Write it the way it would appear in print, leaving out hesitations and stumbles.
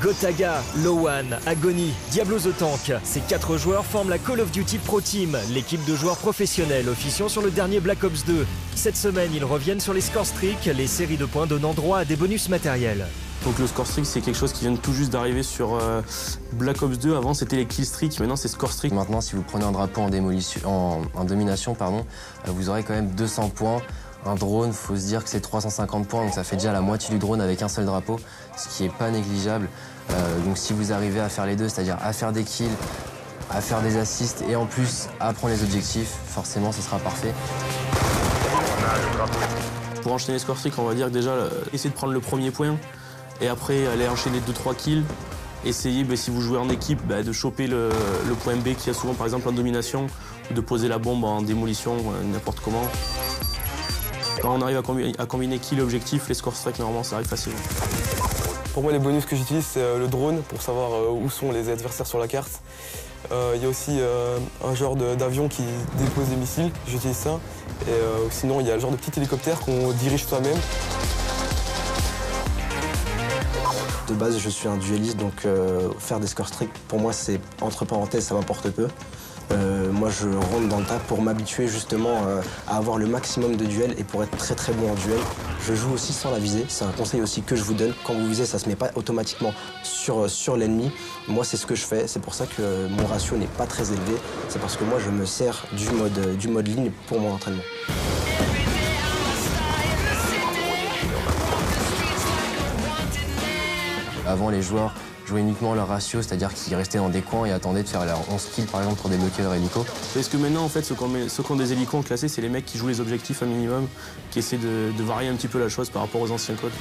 Gotaga, Lowan, Agony, Diablo The Tank, ces 4 joueurs forment la Call of Duty Pro Team, l'équipe de joueurs professionnels officiant sur le dernier Black Ops 2. Cette semaine, ils reviennent sur les score streaks, les séries de points donnant droit à des bonus matériels. Donc le score streak, c'est quelque chose qui vient tout juste d'arriver sur Black Ops 2. Avant, c'était les kill streak, maintenant c'est score streak. Maintenant, si vous prenez un drapeau en domination, vous aurez quand même 200 points. Un drone, faut se dire que c'est 350 points, donc ça fait déjà la moitié du drone avec un seul drapeau, ce qui n'est pas négligeable. Donc si vous arrivez à faire les deux, c'est-à-dire à faire des kills, à faire des assists et en plus à prendre les objectifs, forcément ce sera parfait. Pour enchaîner les score streak, on va dire que déjà essayer de prendre le premier point et après aller enchaîner 2-3 kills. Essayez, si vous jouez en équipe, de choper le point B qu'il y a souvent par exemple en domination, ou de poser la bombe en démolition, n'importe comment. Quand on arrive à combiner kill et objectif, les score strike, normalement, ça arrive facilement. Pour moi, les bonus que j'utilise, c'est le drone pour savoir où sont les adversaires sur la carte. Il y a aussi un genre d'avion qui dépose des missiles, j'utilise ça. Et sinon, il y a le genre de petit hélicoptère qu'on dirige soi-même. De base, je suis un dueliste, donc faire des score streaks, pour moi, c'est entre parenthèses, ça m'importe peu. Moi, je rentre dans le tas pour m'habituer justement à avoir le maximum de duels et pour être très très bon en duel. Je joue aussi sans la visée, c'est un conseil aussi que je vous donne. Quand vous visez, ça se met pas automatiquement sur l'ennemi. Moi, c'est ce que je fais, c'est pour ça que mon ratio n'est pas très élevé. C'est parce que moi, je me sers du mode ligne pour mon entraînement. Avant, les joueurs jouaient uniquement leur ratio, c'est-à-dire qu'ils restaient dans des coins et attendaient de faire leurs 11 kills par exemple pour débloquer leur hélico. Parce que maintenant, en fait, ceux qui ont des hélicos classés, c'est les mecs qui jouent les objectifs un minimum, qui essaient de varier un petit peu la chose par rapport aux anciens codes.